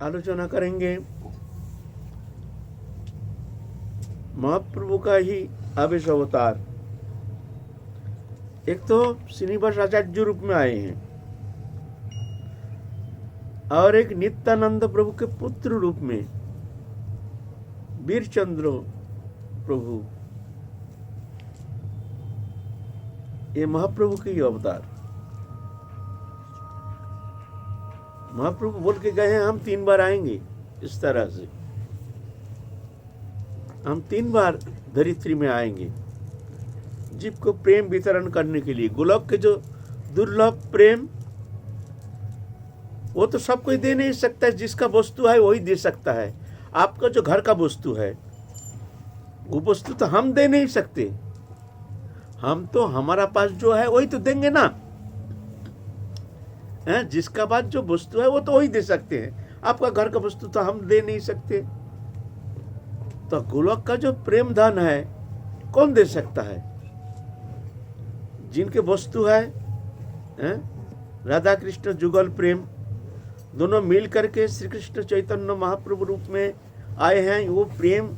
आलोचना करेंगे महाप्रभु का ही आवेश अवतार। एक तो श्रीनिवास आचार्य रूप में आए हैं और एक नित्यानंद प्रभु के पुत्र रूप में वीरचंद्र प्रभु, ये महाप्रभु के ही अवतार। महाप्रभु बोल के गए हैं हम 3 बार आएंगे। इस तरह से हम 3 बार धरित्री में आएंगे जीव को प्रेम वितरण करने के लिए। गोलोक के जो दुर्लभ प्रेम वो तो सब कोई दे नहीं सकता है, जिसका वस्तु है वही दे सकता है। आपका जो घर का वस्तु है वो वस्तु तो हम दे नहीं सकते, हम तो हमारा पास जो है वही तो देंगे ना। जिसका पास जो वस्तु है वो तो वही दे सकते हैं, आपका घर का वस्तु तो हम दे नहीं सकते। तो गोलोक का जो प्रेम धन है कौन दे सकता है? जिनके वस्तु है राधा कृष्ण जुगल प्रेम, दोनों मिल करके श्री कृष्ण चैतन्य महाप्रभु रूप में आए हैं। वो प्रेम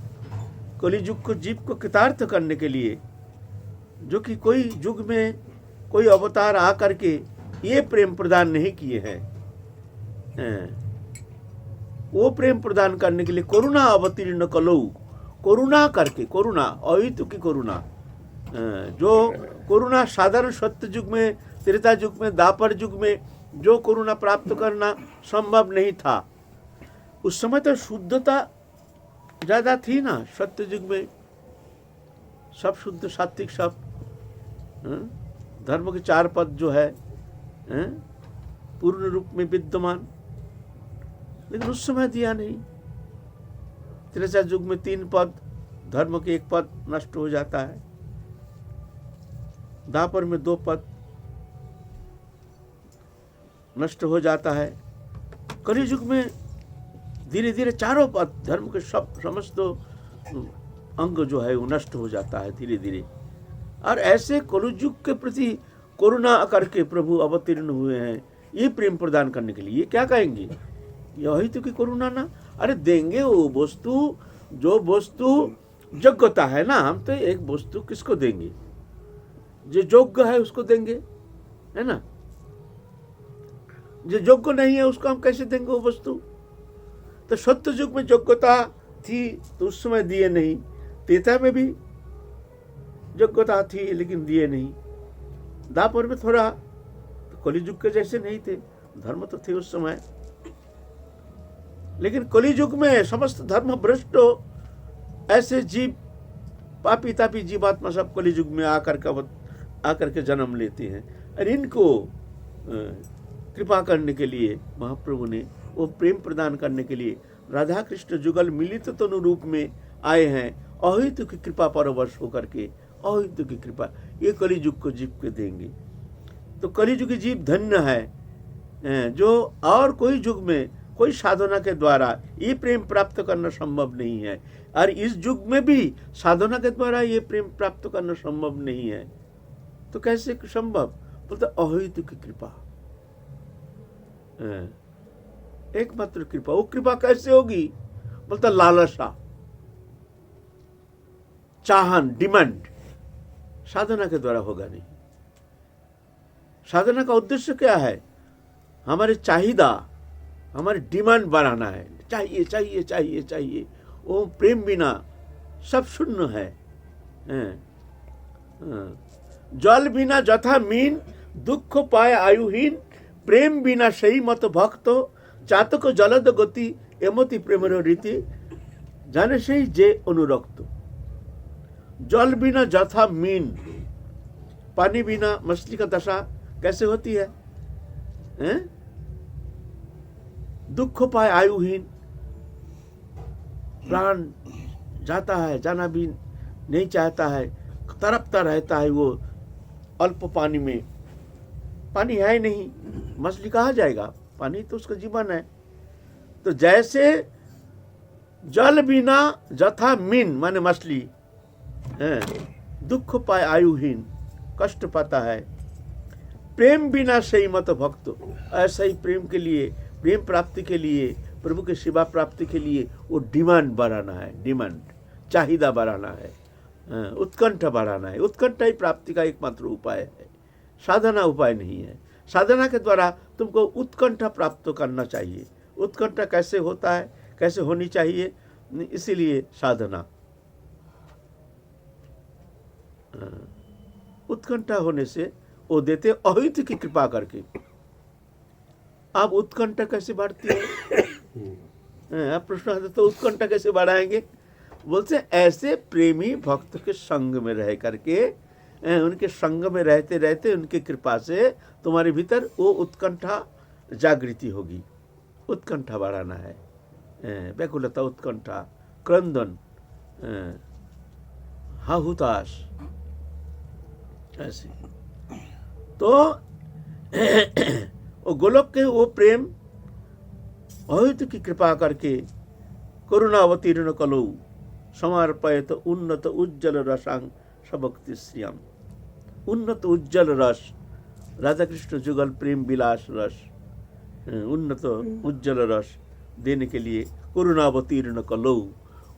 कलियुग को जीव को कृतार्थ करने के लिए, जो कि कोई युग में कोई अवतार आ करके ये प्रेम प्रदान नहीं किए हैं। वो प्रेम प्रदान करने के लिए करुणा अवतीर्ण कलौ, करुणा करके, करुणा अहितु की करुणा, जो करुणा साधारण सत्य युग में, त्रेता युग में, द्वापर युग में जो करुणा प्राप्त करना संभव नहीं था। उस समय तो शुद्धता ज्यादा थी ना। सत्य युग में सब शुद्ध सात्विक, सब धर्म के 4 पद जो है पूर्ण रूप में विद्यमान, लेकिन उस समय दिया नहीं। त्रेता युग में 3 पद, धर्म के 1 पद नष्ट हो जाता है। द्वापर में 2 पद नष्ट हो जाता है। कलियुग में धीरे धीरे 4 पद, धर्म के सब समस्त अंग जो है वो नष्ट हो जाता है धीरे धीरे। और ऐसे कलियुग के प्रति करुणा करके प्रभु अवतीर्ण हुए हैं ये प्रेम प्रदान करने के लिए। ये क्या कहेंगे? यही तो कि करुणा ना, अरे देंगे वो वस्तु जो वस्तु योग्यता है ना। हम तो एक वस्तु किसको देंगे? जो योग्य है उसको देंगे, है ना। जो योग्य नहीं है उसको हम कैसे देंगे वो वस्तु? तो सत्य युग में योग्यता थी तो उस समय दिए नहीं, त्रेता में भी योग्यता थी लेकिन दिए नहीं, द्वापर में थोड़ा, तो कलियुग के जैसे नहीं थे, धर्म तो थे उस समय। लेकिन कलियुग में समस्त धर्म भ्रष्ट ऐसे जीव, पापी तापी जीवात्मा सब कलियुग में आकर के जन्म लेते हैं। और इनको कृपा करने के लिए महाप्रभु ने वो प्रेम प्रदान करने के लिए राधा कृष्ण जुगल मिलित तनु रूप में आए हैं। अहितु की कृपा परवश होकर के, अहितु की कृपा ये कलियुग को जीव के देंगे। तो कलियुग की जीव धन्य है जो और कोई युग में कोई साधना के द्वारा ये प्रेम प्राप्त करना संभव नहीं है। और इस युग में भी साधना के द्वारा ये प्रेम प्राप्त करना संभव नहीं है। तो कैसे संभव? बोलते अहितु की कृपा, एकमात्र कृपा। वो कृपा कैसे होगी? बोलता लालसा, चाहन, डिमांड साधना के द्वारा होगा नहीं। साधना का उद्देश्य क्या है? हमारे चाहिदा, हमारी डिमांड बढ़ाना है। चाहिए चाहिए चाहिए चाहिए। वो प्रेम बिना सब शून्य है। जल बिना जथा मीन, दुख पाए आयुहीन, प्रेम बिना सही मत भक्त, चातक जलद गति, एमति प्रेमर रीति, जाने सही जे अनुरक्त। जल बिना जथा मीन, पानी बिना मछली का दशा कैसे होती है? दुख पाए आयुहीन, प्राण जाता है, जाना भी नहीं चाहता है, तड़पता रहता है वो अल्प पानी में। पानी है ही नहीं, मछली कहाँ जाएगा? पानी तो उसका जीवन है। तो जैसे जल बिना जथा मीन माने मछली दुख पाए आयुहीन, कष्ट पाता है। प्रेम बिना सही मत भक्त, ऐसा ही प्रेम के लिए, प्रेम प्राप्ति के लिए प्रभु के सेवा प्राप्ति के लिए वो डिमांड बढ़ाना है, डिमांड, चाहिदा बढ़ाना है, उत्कंठा बढ़ाना है। उत्कंठा ही प्राप्ति का एकमात्र उपाय है, साधना उपाय नहीं है। साधना के द्वारा तुमको उत्कंठा प्राप्त करना चाहिए। उत्कंठा कैसे होता है, कैसे होनी चाहिए, इसीलिए साधना। उत्कंठा होने से वो देते अहित की कृपा करके। आप उत्कंठा कैसे बढ़ती है? आप प्रश्न आते तो उत्कंठा कैसे बढ़ाएंगे? बोलते ऐसे प्रेमी भक्त के संग में रह करके, उनके संग में रहते रहते उनकी कृपा से तुम्हारे भीतर वो उत्कंठा जागृति होगी। उत्कंठा बढ़ाना है, व्याकुलता, उत्कंठा, क्रंदन, हाहुताश, ऐसे। तो वो गोलोक के वो प्रेम अहित की कृपा करके करुणा अवतीर्ण कलौ समर्पयत उन्नत उज्जवल रसांग सबक्ति श्रियम। उन्नत उज्जवल रस, राधा कृष्ण जुगल प्रेम विलास रस, उन्नत उज्जवल रस देने के लिए करुणा अवतीर्ण कलौ,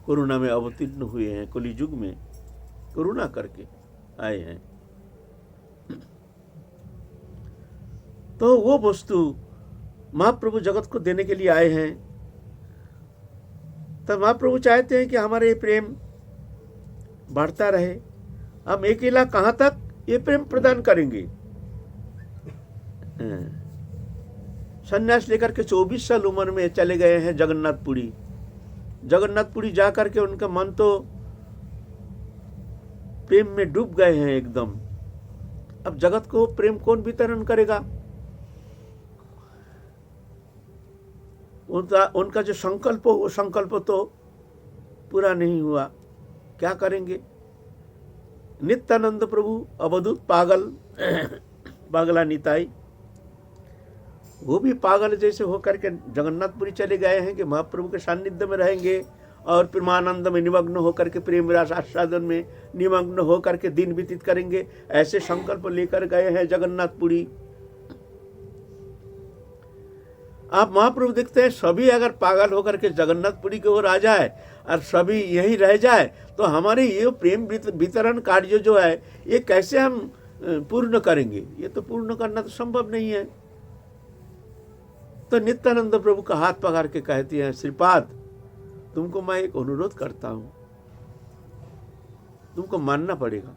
करुणा में अवतीर्ण हुए हैं, कलियुग में करुणा करके आए हैं। तो वो वस्तु महाप्रभु जगत को देने के लिए आए हैं। तब महाप्रभु चाहते हैं कि हमारे ये प्रेम बढ़ता रहे। हम अकेला कहाँ तक ये प्रेम प्रदान करेंगे? सन्यास लेकर के 24 साल उम्र में चले गए हैं जगन्नाथपुरी। जगन्नाथपुरी जा करके उनका मन तो प्रेम में डूब गए हैं एकदम। अब जगत को प्रेम कौन वितरण करेगा? उनका जो संकल्प हो, वो संकल्प तो पूरा नहीं हुआ। क्या करेंगे? नित्यानंद प्रभु अवधूत पागल, पागला निताई, वो भी पागल जैसे होकर के जगन्नाथपुरी चले गए हैं कि महाप्रभु के सानिध्य में रहेंगे और प्रेमानंद में निमग्न होकर के, प्रेम रस आस्वादन में निमग्न होकर के दिन व्यतीत करेंगे। ऐसे संकल्प लेकर गए हैं जगन्नाथपुरी। आप महाप्रभु देखते हैं सभी अगर पागल होकर के जगन्नाथपुरी की ओर आ जाए और सभी यहीं रह जाए तो हमारे ये प्रेम वितरण कार्य जो है ये कैसे हम पूर्ण करेंगे? ये तो पूर्ण करना तो संभव नहीं है। तो नित्यानंद प्रभु का हाथ पकड़ के कहती हैं, श्रीपाद तुमको मैं एक अनुरोध करता हूं, तुमको मानना पड़ेगा।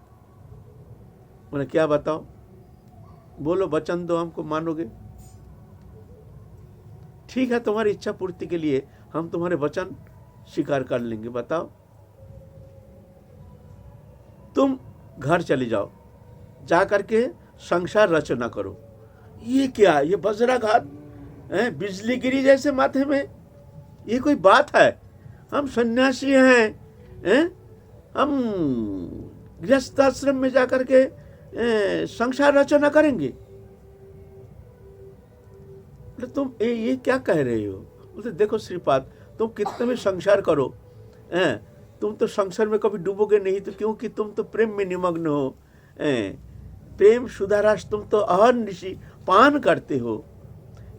मैंने क्या बताओ? बोलो, वचन दो, हमको मानोगे? ठीक है, तुम्हारी इच्छा पूर्ति के लिए हम तुम्हारे वचन स्वीकार कर लेंगे। बताओ। तुम घर चले जाओ, जा करके संसार रचना करो। ये क्या? ये वज्राघात है, बिजली गिरी जैसे माथे में, ये कोई बात है? हम सन्यासी हैं, हम गृहस्थ आश्रम में जाकर के संसार रचना करेंगे? तुम ये क्या कह रहे हो? बोलते देखो श्रीपाद, तुम कितने भी संसार करो, तुम तो संसार में कभी डूबोगे नहीं। तो क्योंकि तुम तो प्रेम में निमग्न हो, प्रेम सुधारस तुम तो अहर्निशि पान करते हो।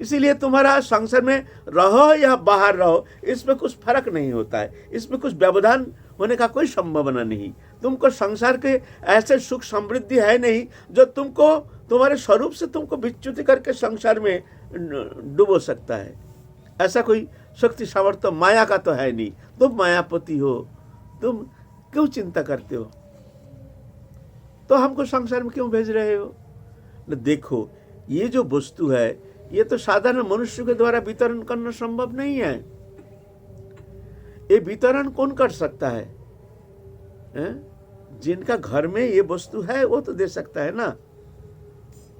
इसीलिए तुम्हारा संसार में रहो या बाहर रहो, इसमें कुछ फर्क नहीं होता है। इसमें कुछ व्यवधान होने का कोई संभावना नहीं। तुमको संसार के ऐसे सुख समृद्धि है नहीं जो तुमको तुम्हारे स्वरूप से तुमको विच्युत करके संसार में डुबो सकता है। ऐसा कोई शक्ति सामर्थ्य माया का तो है नहीं। तुम मायापति हो, तुम क्यों चिंता करते हो? तो हमको संसार में क्यों भेज रहे हो? देखो, ये जो वस्तु है ये तो साधारण मनुष्य के द्वारा वितरण करना संभव नहीं है। ये वितरण कौन कर सकता है? जिनका घर में ये वस्तु है वो तो दे सकता है ना।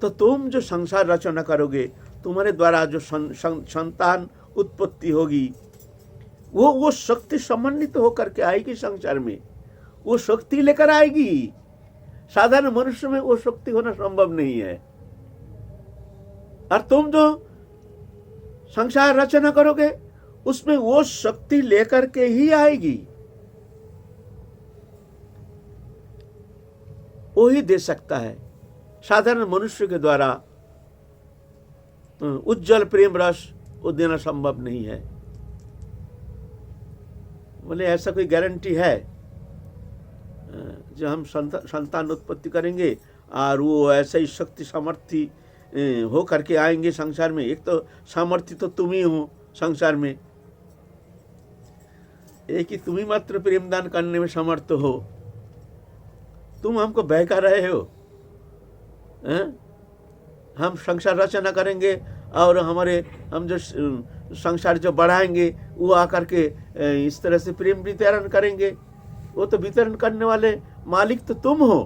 तो तुम जो संसार रचना करोगे, तुम्हारे द्वारा जो संतान उत्पत्ति होगी, वो शक्ति समन्वित होकर के आएगी संसार में, वो शक्ति लेकर आएगी। साधारण मनुष्य में वो शक्ति होना संभव नहीं है। और तुम जो संसार रचना करोगे उसमें वो शक्ति लेकर के ही आएगी, वो ही दे सकता है। साधारण मनुष्य के द्वारा उज्जवल प्रेम रस वो देना संभव नहीं है। बोले ऐसा कोई गारंटी है जो हम संतान उत्पत्ति करेंगे और वो ऐसा ही शक्ति सामर्थ्य हो करके आएंगे संसार में? एक तो सामर्थ्य तो तुम ही हो संसार में, एक ही तुम ही मात्र प्रेमदान करने में समर्थ हो। तुम हमको बहका रहे हो। हम संसार रचना करेंगे और हम जो संसार जो बढ़ाएंगे वो आकर के इस तरह से प्रेम वितरण करेंगे। वो तो वितरण करने वाले मालिक तो तुम हो।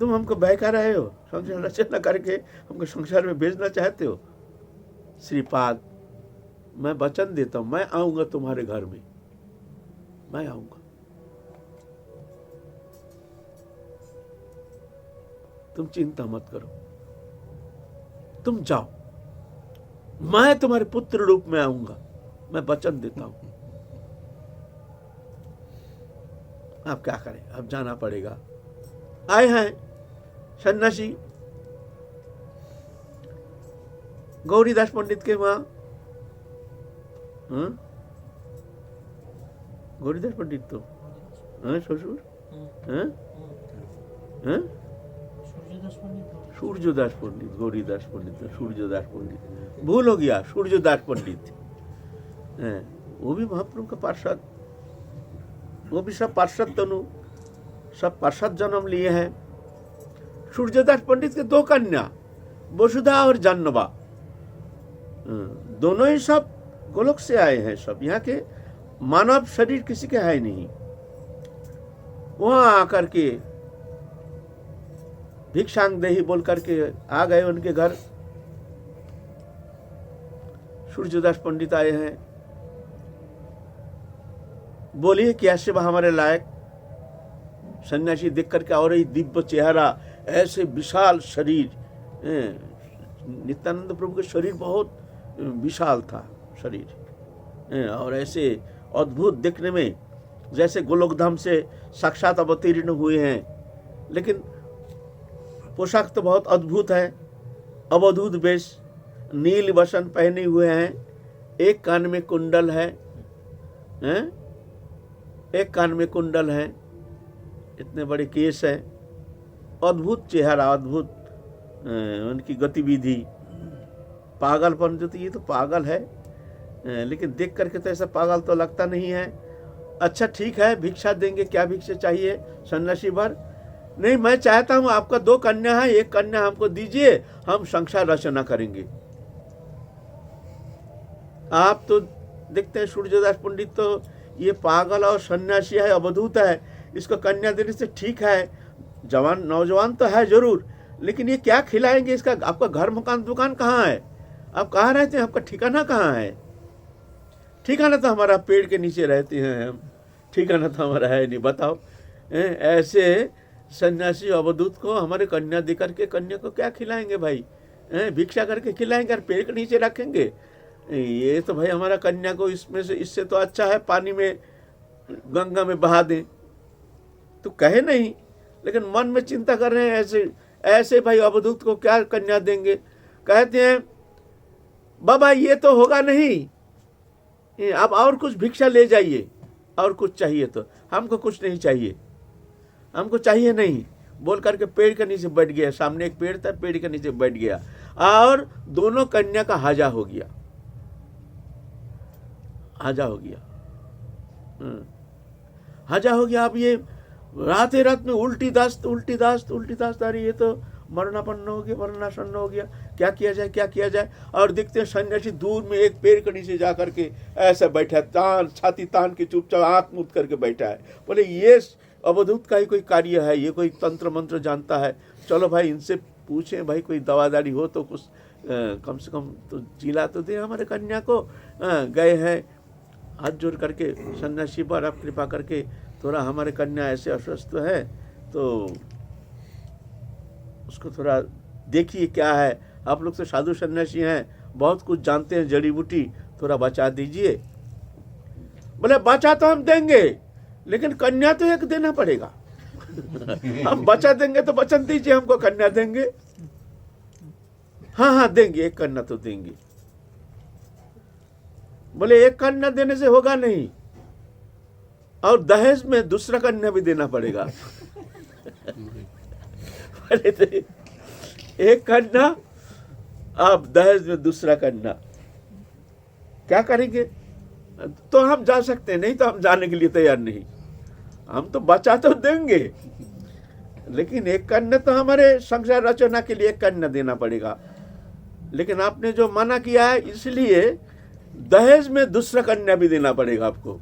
तुम हमको बहका रहे हो, संसार रचना करके हमको संसार में भेजना चाहते हो। श्रीपाद, मैं वचन देता हूं, मैं आऊंगा तुम्हारे घर में, मैं आऊंगा। तुम चिंता मत करो, तुम जाओ, मैं तुम्हारे पुत्र रूप में आऊंगा, मैं वचन देता हूं। आप क्या करें, अब जाना पड़ेगा। आए हैं सन्यासी गौरीदास पंडित के वहां। गौरीदास पंडित तो ससुर सूर्यदास पंडित, गौरीदास पंडित, सूर्यदास पंडित, भूल हो गया। सूर्यदास पंडित वो भी महाप्रभु का पार्षद, वो भी सब पार्षद तनु, सब पार्षद जन्म लिए हैं। सूर्यदास पंडित के दो कन्या, वसुधा और जाह्नवा, दोनों ही सब गोलोक से आए हैं। सब यहाँ के मानव शरीर किसी के है नहीं। वहां आकर के भिक्षांग देही बोल करके आ गए उनके घर। सूर्यदास पंडित आए हैं, बोलिए क्या सेवा हमारे लायक। सन्यासी देख करके और ही दिव्य चेहरा, ऐसे विशाल शरीर। नित्यानंद प्रभु के शरीर बहुत विशाल था शरीर, और ऐसे अद्भुत देखने में, जैसे गोलोकधाम से साक्षात अवतीर्ण हुए हैं। लेकिन पोशाक तो बहुत अद्भुत है, अवधूत वेश, नील वसन पहने हुए हैं, एक कान में कुंडल है, एक कान में कुंडल है, इतने बड़े केस है, अद्भुत चेहरा, अद्भुत उनकी गतिविधि। पागलपन जो, तो ये तो पागल है, लेकिन देख करके तो ऐसा पागल तो लगता नहीं है। अच्छा ठीक है, भिक्षा देंगे, क्या भिक्षा चाहिए सन्यासी वर? नहीं, मैं चाहता हूं आपका दो कन्या है, एक कन्या हमको दीजिए, हम संसार रचना करेंगे। आप तो देखते हैं सूर्यदास पंडित तो ये पागल और सन्यासी है, अवधूत है, इसको कन्या देने से ठीक है, जवान नौजवान तो है जरूर, लेकिन ये क्या खिलाएंगे इसका? आपका घर मकान दुकान कहाँ है? आप कहाँ रहते हैं? आपका ठिकाना कहाँ है? ठिकाना तो हमारा पेड़ के नीचे रहते हैं हम, ठिकाना तो हमारा है नहीं। बताओ, ऐसे सन्यासी अवधूत को हमारे कन्या दे करके कन्या को क्या खिलाएंगे भाई? भिक्षा करके खिलाएंगे और पेड़ के नीचे रखेंगे? ये तो भाई हमारा कन्या को इसमें से, इससे तो अच्छा है पानी में, गंगा में बहा दें। तो कहे नहीं, लेकिन मन में चिंता कर रहे हैं ऐसे ऐसे भाई अवधूत को क्या कन्या देंगे? कहते हैं बाबा ये तो होगा नहीं, आप और कुछ भिक्षा ले जाइए, और कुछ चाहिए तो। हमको कुछ नहीं चाहिए, हमको चाहिए नहीं बोल करके पेड़ के नीचे बैठ गया। सामने एक पेड़ था, पेड़ के नीचे बैठ गया और दोनों कन्या का हाजा हो गया, हाजा हो गया, हाजा हो गया। अब ये रात में उल्टी दास्त, उल्टी दास्त, उल्टी दास्त आ रही, ये तो मरणापन्न हो गया, मरणासन्न हो गया, क्या किया जाए, क्या किया जाए? और देखते हैं सन्यासी दूर में एक पेड़ के नीचे जा करके ऐसा बैठा है, तान छाती तान के चुपचाप आंख मूंद करके बैठा है। बोले ये अवधूत का ही कोई कार्य है, ये कोई तंत्र मंत्र जानता है, चलो भाई इनसे पूछें भाई, कोई दवादारी हो तो कुछ कम से कम तो जिला तो दे हमारे कन्या को। गए हैं, हाथ जोड़ करके, सन्यासी पर आप कृपा करके थोड़ा हमारे कन्या ऐसे अस्वस्थ है, तो उसको थोड़ा देखिए क्या है। आप लोग तो साधु सन्यासी हैं, बहुत कुछ जानते हैं, जड़ी बूटी, थोड़ा बचा दीजिए। बोले बचा तो हम देंगे, लेकिन कन्या तो एक देना पड़ेगा। हम बचा देंगे तो वचन दीजिए हमको कन्या देंगे। हाँ हाँ देंगे, एक कन्या तो देंगे। बोले एक कन्या देने से होगा नहीं, और दहेज में दूसरा कन्या भी देना पड़ेगा। बोले तो एक कन्या, आप दहेज में दूसरा कन्या, क्या करेंगे? तो हम जा सकते हैं, नहीं तो हम जाने के लिए तैयार नहीं। हम तो बचा तो देंगे, लेकिन एक कन्या तो हमारे संसार रचना के लिए एक कन्या देना पड़ेगा। लेकिन आपने जो मना किया है, इसलिए दहेज में दूसरा कन्या भी देना पड़ेगा आपको।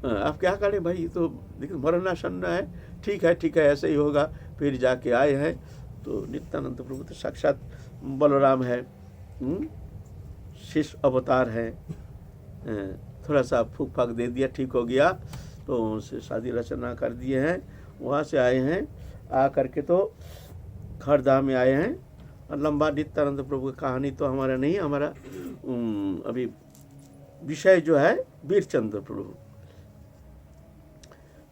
आप क्या करें भाई? तो लेकिन मरना सन्ना है, ठीक है ठीक है, ऐसे ही होगा। फिर जाके आए हैं तो नित्यानंद प्रभु तो साक्षात बलराम है, शिष्य अवतार है। थोड़ा सा फूक फाक दे दिया, ठीक हो गया, तो उनसे शादी रचना कर दिए हैं। वहाँ से आए हैं, आ करके तो खरधाम में आए हैं। और लंबा नित्यानंद प्रभु की कहानी तो हमारा नहीं, हमारा अभी विषय जो है वीरचंद्र प्रभु।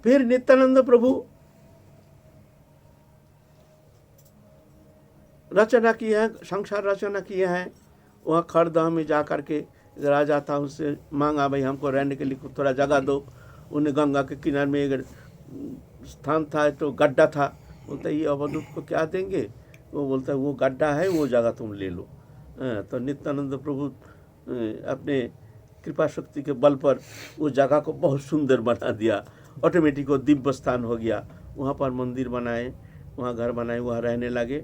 फिर नित्यानंद प्रभु रचना की है, संसार रचना किए हैं। वहाँ खरधाम में जा करके राजा था, उससे मांगा भाई हमको रहने के लिए थोड़ा जगह दो। उन्हें गंगा के किनारे में एक स्थान था, तो गड्ढा था। बोलता ये अवधूत को क्या देंगे? वो बोलता है वो गड्ढा है, वो जगह तुम ले लो। तो नित्यानंद प्रभु अपने कृपा शक्ति के बल पर उस जगह को बहुत सुंदर बना दिया। ऑटोमेटिक वो दिव्य स्थान हो गया। वहाँ पर मंदिर बनाए, वहाँ घर बनाए, वहाँ रहने लगे।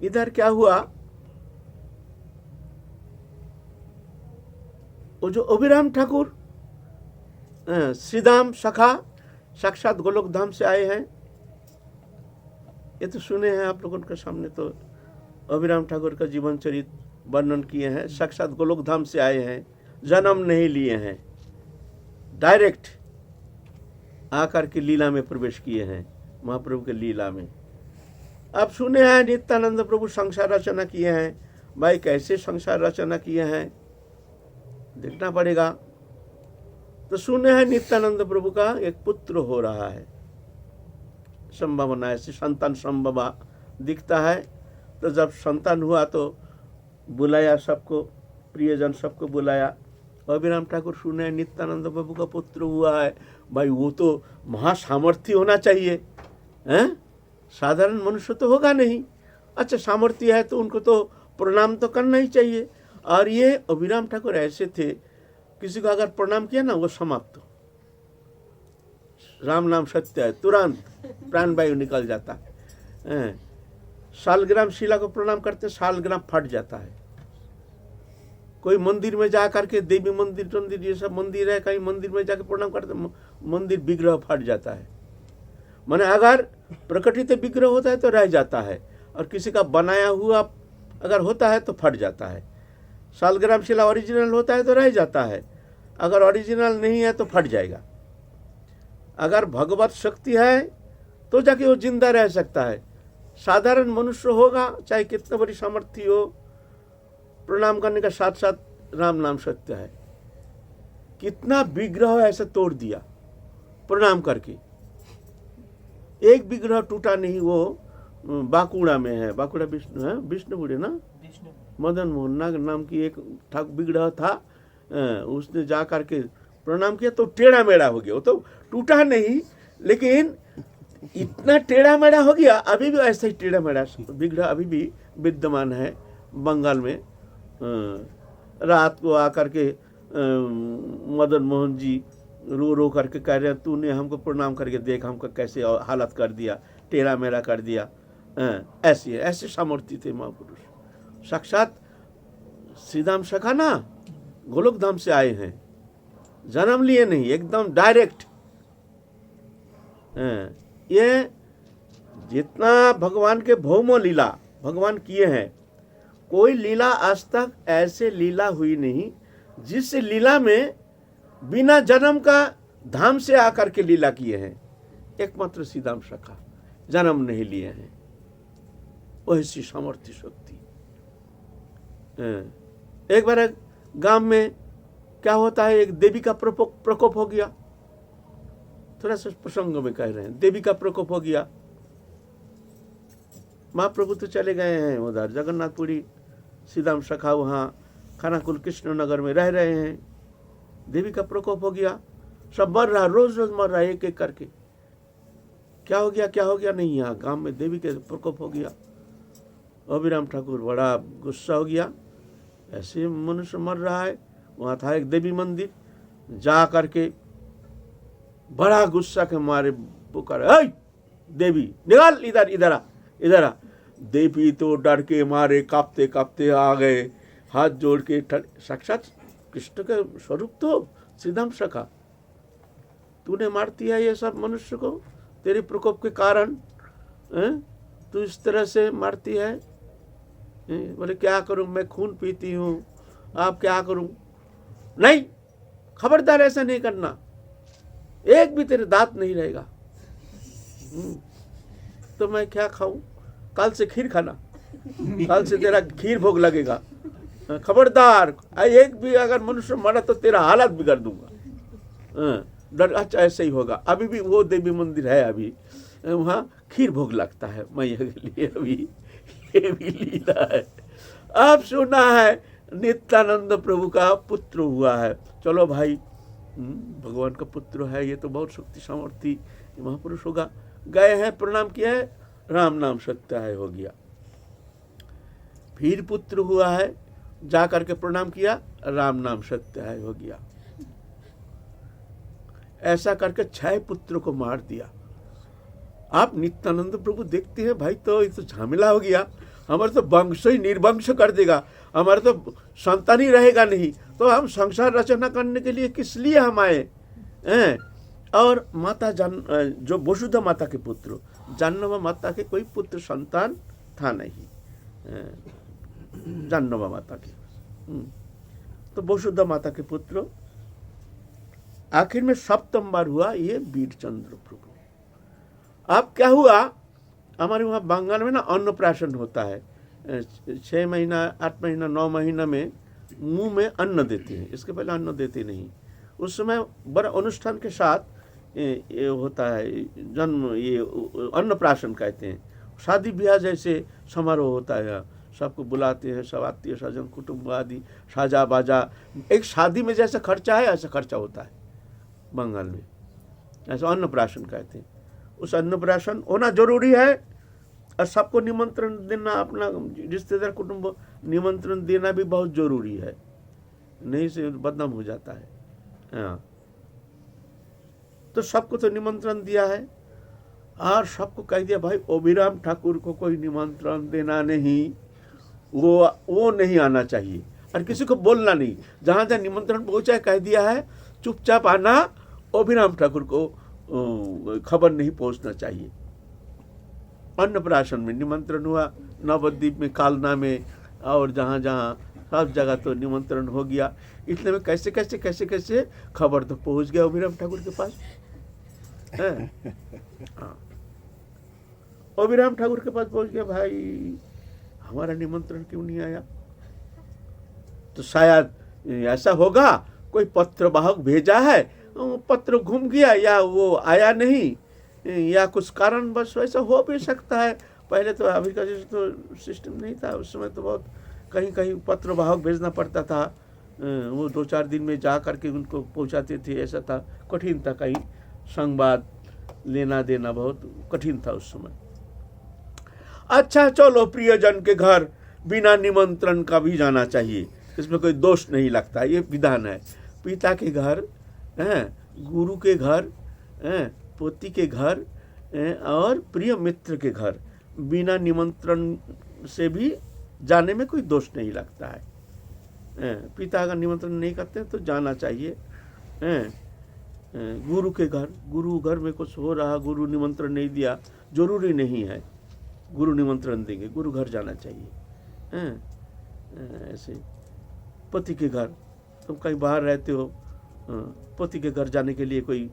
इधर क्या हुआ, वो जो अभिराम ठाकुर श्रीधाम सखा साक्षात गोलोक धाम से आए हैं, ये तो सुने हैं आप लोगों के सामने। तो अभिराम ठाकुर का जीवन चरित्र वर्णन किए हैं। साक्षात गोलोक धाम से आए हैं, जन्म नहीं लिए हैं, डायरेक्ट आकर के लीला में प्रवेश किए हैं, महाप्रभु के लीला में। आप सुने हैं नित्यानंद प्रभु संसार रचना किए हैं। भाई कैसे संसार रचना किए हैं देखना पड़ेगा। तो सुने हैं नित्यानंद प्रभु का एक पुत्र हो रहा है, संभावना ऐसी संतान संभवा दिखता है। तो जब संतान हुआ तो बुलाया सबको, प्रियजन सबको बुलाया। अभिराम ठाकुर सुने नित्यानंद प्रभु का पुत्र हुआ है, भाई वो तो महासामर्थ्य होना चाहिए, हैं? साधारण मनुष्य तो होगा नहीं। अच्छा सामर्थ्य है तो उनको तो प्रणाम तो करना ही चाहिए। और ये अभिराम ठाकुर ऐसे थे, किसी को अगर प्रणाम किया ना वो समाप्त, राम नाम सत्य है, तुरंत प्राण वायु निकल जाता है। शालग्राम शिला को प्रणाम करते शालग्राम फट जाता है। कोई मंदिर में जा करके, देवी मंदिर ये सब मंदिर है, कहीं मंदिर में जाकर प्रणाम करते मंदिर विग्रह फट जाता है। माने अगर प्रकटित विग्रह होता है तो रह जाता है, और किसी का बनाया हुआ अगर होता है तो फट जाता है। शालग्राम शिला ओरिजिनल होता है तो रह जाता है, अगर ओरिजिनल नहीं है तो फट जाएगा। अगर भगवत शक्ति है तो जाके वो जिंदा रह सकता है। साधारण मनुष्य होगा, चाहे कितना बड़ी सामर्थ्य हो, प्रणाम करने का साथ साथ राम नाम सत्य है। कितना विग्रह ऐसे तोड़ दिया प्रणाम करके, एक विग्रह टूटा नहीं। वो बांकुड़ा में है, बांकुड़ा विष्णु है, विष्णुपुरी ना, मदन मोहन नाग नाम की एक ठाक विग्रह था। उसने जा करके प्रणाम किया तो टेढ़ा मेढ़ा हो गया। वो तो टूटा नहीं, लेकिन इतना टेढ़ा मेढ़ा हो गया। अभी भी ऐसा ही टेढ़ा मेढ़ा विग्रह अभी भी विद्यमान है बंगाल में। रात को आकर के मदन मोहन जी रो रो करके कह रहे हैं, तूने हमको प्रणाम करके देख हमको कैसे हालत कर दिया, टेढ़ा मेढ़ा कर दिया। ऐसे सामर्थ्य थे महापुरुष। साक्षात श्रीधाम सखा ना गोलोक धाम से आए हैं, जन्म लिए नहीं, एकदम डायरेक्ट। ये जितना भगवान के भौम लीला भगवान किए हैं, कोई लीला आज तक ऐसे लीला हुई नहीं जिस लीला में बिना जन्म का धाम से आकर के लीला किए हैं। एकमात्र श्रीधाम सखा जन्म नहीं लिए हैं, वैसी सामर्थ्य शक्ति। एक बार गांव में क्या होता है, एक देवी का प्रकोप हो गया। थोड़ा सा प्रसंग में कह रहे हैं, देवी का प्रकोप हो गया। महाप्रभु तो चले गए हैं उधर जगन्नाथपुरी, श्रीधाम सखा वहाँ खानाकुल कृष्ण नगर में रह रहे हैं। देवी का प्रकोप हो गया, सब मर रहा, रोज रोज मर रहा, एक एक करके। क्या हो गया, क्या हो गया? नहीं, यहाँ गांव में देवी के प्रकोप हो गया। अभिराम ठाकुर बड़ा गुस्सा हो गया, ऐसे मनुष्य मर रहा है। वहाँ था एक देवी मंदिर, जा करके बड़ा गुस्सा के मारे पुकारा, देवी निकाल, इधर इधर आ, इधर आ। देवी तो डर के मारे कांपते कांपते आ गए, हाथ जोड़ के। साक्षात कृष्ण का स्वरूप तो श्रीधाम सखा, तूने मार दिया ये सब मनुष्य को, तेरे प्रकोप के कारण तू इस तरह से मारती है। बोले क्या करूं, मैं खून पीती हूं, आप क्या करूं? नहीं, खबरदार ऐसा नहीं करना, एक भी तेरे दांत नहीं रहेगा। तो मैं क्या खाऊं? कल से खीर खाना, कल से तेरा खीर भोग लगेगा। खबरदार, एक भी अगर मनुष्य मरा तो तेरा हालत बिगाड़ दूंगा। डर, अच्छा ऐसे ही होगा। अभी भी वो देवी मंदिर है, अभी वहाँ खीर भोग लगता है मैया के लिए। अभी ये भी लीला है। आप सुना है नित्यानंद प्रभु का पुत्र हुआ है। चलो भाई, भगवान का पुत्र है, ये तो बहुत शक्ति सामर्थी महापुरुष होगा। गए हैं, प्रणाम किया है, राम नाम सत्य है हो गया। फिर पुत्र हुआ है, जा करके प्रणाम किया, राम नाम सत्य है हो गया। ऐसा करके 6 पुत्र को मार दिया। आप नित्यानंद प्रभु देखते हैं भाई, तो ये तो झमेला हो गया, हमारे तो वंश ही निर्वंश कर देगा, हमारे तो संतान ही रहेगा नहीं, तो हम संसार रचना करने के लिए किस लिए हम आए हैं? और माता जो वसुधा माता के पुत्र, जाह्नवी माता के कोई पुत्र संतान था नहीं, जाह्नवी माता के। तो वसुधा माता के पुत्र आखिर में 7वीं बार हुआ ये वीरचंद्र प्रभु। अब क्या हुआ, हमारे वहाँ बंगाल में ना अन्नप्राशन होता है। 6 महीना, 8 महीना, 9 महीना में मुंह में अन्न देते हैं, इसके पहले अन्न देते नहीं। उस समय बड़ा अनुष्ठान के साथ ये होता है जन्म, ये अन्नप्राशन कहते हैं। शादी ब्याह जैसे समारोह होता है, सबको बुलाते हैं, सब आत्मीय स्वजन कुटुंब आदि, साजा बाजा। एक शादी में जैसा खर्चा है ऐसा खर्चा होता है बंगाल में, ऐसा अन्नप्राशन कहते हैं। उस अन्नप्राशन होना जरूरी है, और सबको निमंत्रण देना, अपना रिश्तेदार कुटुंब निमंत्रण देना भी बहुत जरूरी है, नहीं से बदनाम हो जाता है। हाँ, तो सबको तो निमंत्रण दिया है, और सबको कह दिया भाई अभिराम ठाकुर को कोई निमंत्रण देना नहीं, वो नहीं आना चाहिए, और किसी को बोलना नहीं। जहाँ जहाँ निमंत्रण पहुँचा कह दिया है, चुपचाप आना, अभिराम ठाकुर को खबर नहीं पहुँचना चाहिए। अन्नप्राशन में निमंत्रण हुआ, नवद्वीप में, कालना में, और जहाँ जहाँ सब जगह तो निमंत्रण हो गया। इसलिए में कैसे कैसे कैसे कैसे खबर तो पहुँच गया अभिराम ठाकुर के पास। हाँ, अभिराम ठाकुर के पास पहुँच गया, भाई हमारा निमंत्रण क्यों नहीं आया? तो शायद ऐसा होगा कोई पत्र वाहक भेजा है, पत्र घूम गया, या वो आया नहीं, या कुछ कारण बस वैसा हो भी सकता है। पहले तो अभी का जैसे तो सिस्टम नहीं था, उस समय तो बहुत कहीं कहीं पत्र वाहक भेजना पड़ता था, वो 2-4 दिन में जा करके उनको पहुंचाते थे, ऐसा था, कठिन था, कहीं संवाद लेना देना बहुत कठिन था उस समय। अच्छा चलो, प्रियजन के घर बिना निमंत्रण का भी जाना चाहिए, इसमें कोई दोष नहीं लगता, ये विधान है। पिता के घर, गुरु के घर, पोती के घर, और प्रिय मित्र के घर बिना निमंत्रण से भी जाने में कोई दोष नहीं लगता है। पिता अगर निमंत्रण नहीं करते तो जाना चाहिए। गुरु के घर, गुरु घर में कुछ हो रहा, गुरु निमंत्रण नहीं दिया, जरूरी नहीं है गुरु निमंत्रण देंगे, गुरु घर जाना चाहिए। ऐसे पति के घर, तुम कहीं बाहर रहते हो, पति के घर जाने के लिए कोई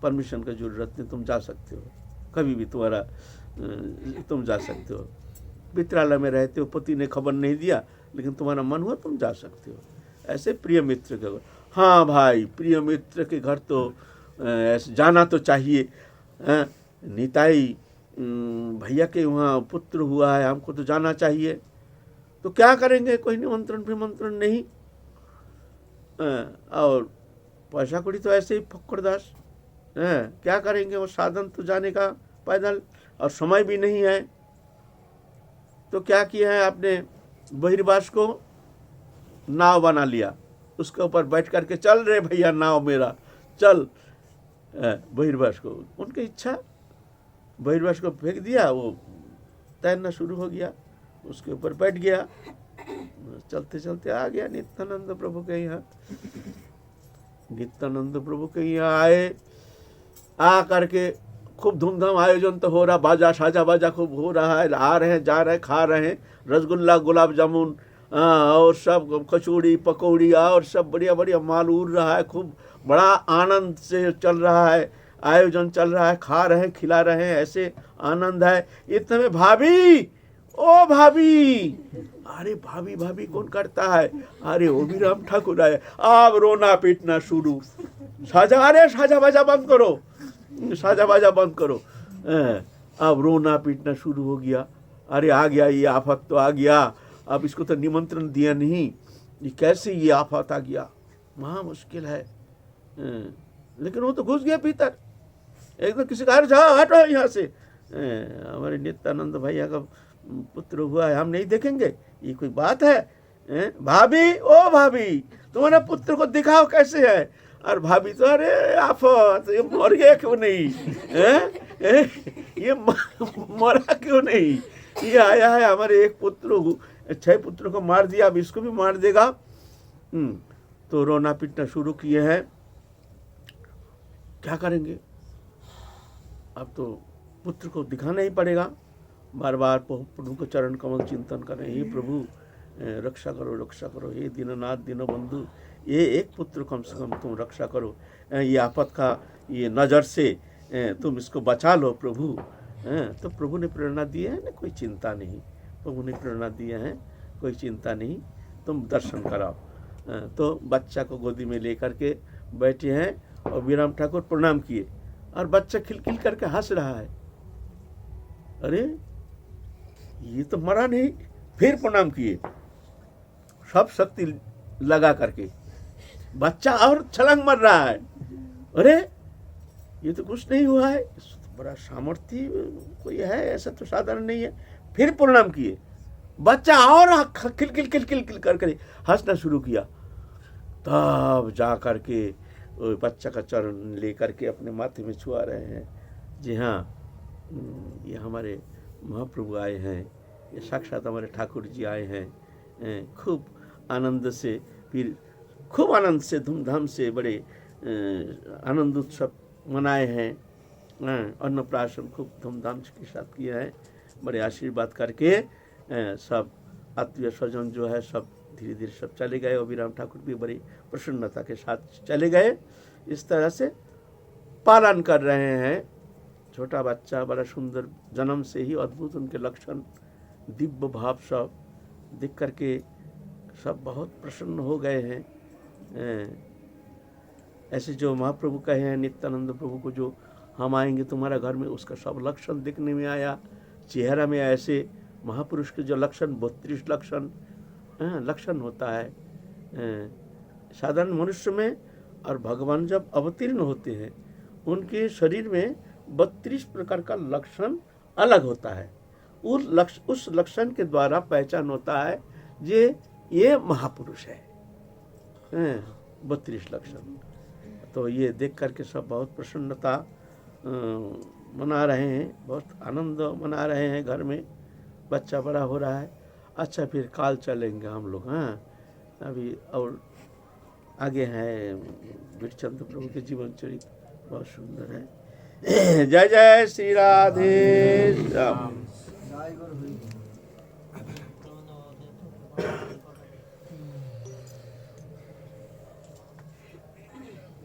परमिशन का जरूरत नहीं, तुम जा सकते हो कभी भी, तुम जा सकते हो। मित्रालय में रहते हो, पति ने खबर नहीं दिया, लेकिन तुम्हारा मन हुआ तुम जा सकते हो। ऐसे प्रिय मित्र के घर, हाँ भाई प्रिय मित्र के घर तो ऐसे जाना तो चाहिए। निताई भैया के वहाँ पुत्र हुआ है, हमको तो जाना चाहिए। तो क्या करेंगे, कोई निमंत्रण विमंत्रण नहीं, और पैसा कौड़ी तो ऐसे ही फक्कड़दास, क्या करेंगे, वो साधन तो जाने का पैदल और समय भी नहीं है। तो क्या किया है आपने, बहिर्वास को नाव बना लिया, उसके ऊपर बैठ करके चल रहे भैया नाव मेरा चल। बहिर्वास को उनकी इच्छा, बहिर्वास को फेंक दिया, वो तैरना शुरू हो गया, उसके ऊपर बैठ गया, चलते चलते आ गया नित्यानंद प्रभु के यहाँ। नित्यानंद प्रभु के यहाँ आए, आ करके खूब धूमधाम आयोजन तो हो रहा, बाजा साजा बाजा खूब हो रहा है, आ रहे हैं, जा रहे हैं, खा रहे हैं, रसगुल्ला गुलाब जामुन और सब कचौड़ी पकौड़ी और सब बढ़िया बढ़िया माल उड़ रहा है, खूब बड़ा आनंद से चल रहा है, आयोजन चल रहा है, खा रहे हैं, खिला रहे हैं, ऐसे आनंद है। इतने में भाभी, ओ भाभी, अरे भाभी भाभी कौन करता है, अरे वो भी राम ठाकुर आए। अब रोना पीटना शुरू, साजा, अरे साजा बाजा बंद करो, साजा बाजा बंद करो। अब रोना पीटना शुरू हो गया, अरे आ गया ये आफत तो आ गया, अब इसको तो निमंत्रण दिया नहीं, ये कैसे ये आफत आ गया, महा मुश्किल है। लेकिन वो तो घुस गया भीतर, एकदम किसी का जाओ हटो यहाँ से, हमारे नित्यानंद भैया का पुत्र हुआ है, हम नहीं देखेंगे, ये कोई बात है? भाभी, ओ भाभी, तुम्हारे पुत्र को दिखाओ कैसे है। और भाभी तो अरे आफत, ये मर गया क्यों नहीं, ये मरा क्यों नहीं, ये आया है हमारे एक पुत्र, 6 पुत्रों को मार दिया, अब इसको भी मार देगा। तो रोना पीटना शुरू किए हैं, क्या करेंगे, अब तो पुत्र को दिखाना ही पड़ेगा। बार बार प्रभु को चरण कमल चिंतन करें, हे प्रभु रक्षा करो, रक्षा करो, हे दीननाथ दीनबंधु, ये एक पुत्र कम से कम तुम रक्षा करो, ये आफत का ये नज़र से तुम इसको बचा लो प्रभु। तो प्रभु ने प्रेरणा दी है ना, कोई चिंता नहीं, प्रभु ने प्रेरणा दिया है, कोई चिंता नहीं, तुम दर्शन कराओ। तो बच्चा को गोदी में लेकर के बैठे हैं और बीराम ठाकुर प्रणाम किए, और बच्चा खिलखिल करके हंस रहा है, अरे ये तो मरा नहीं। फिर प्रणाम किए, सब शक्ति लगा करके, बच्चा और छलांग मर रहा है, अरे ये तो कुछ नहीं हुआ है, बड़ा सामर्थ्य कोई है, ऐसा तो साधारण नहीं है। फिर प्रणाम किए, बच्चा और खिलखिल खिलखिल करके हंसना शुरू किया। तब जा करके बच्चा का चरण ले करके अपने माथे में छुआ रहे हैं, जी हाँ ये हमारे महाप्रभु आए हैं, ये साक्षात हमारे ठाकुर जी आए हैं। खूब आनंद से, फिर खूब आनंद से धूमधाम से बड़े आनंद उत्सव मनाए हैं, अन्नप्राशन खूब धूमधाम के साथ किया है, बड़े आशीर्वाद करके सब आत्मीय स्वजन जो है सब धीरे धीरे सब चले गए, अभिराम ठाकुर भी बड़ी प्रसन्नता के साथ चले गए। इस तरह से पालन कर रहे हैं। छोटा बच्चा बड़ा सुंदर, जन्म से ही अद्भुत उनके लक्षण, दिव्य भाव सब देख करके सब बहुत प्रसन्न हो गए हैं। ऐसे जो महाप्रभु कहे हैं नित्यानंद प्रभु को, जो हम आएंगे तुम्हारा घर में, उसका सब लक्षण दिखने में आया, चेहरा में ऐसे महापुरुष के जो लक्षण 32 लक्षण होता है साधारण मनुष्य में, और भगवान जब अवतीर्ण होते हैं उनके शरीर में 32 प्रकार का लक्षण अलग होता है। उस लक्षण के द्वारा पहचान होता है ये महापुरुष है, 32 लक्षण। तो ये देख करके सब बहुत प्रसन्नता मना रहे हैं, बहुत आनंद मना रहे हैं, घर में बच्चा बड़ा हो रहा है। अच्छा फिर काल चलेंगे हम लोग, अभी और आगे हैं विठचंद्र प्रभु के जीवन चरित्र, बहुत सुंदर है। जय जय श्री राधे श्याम।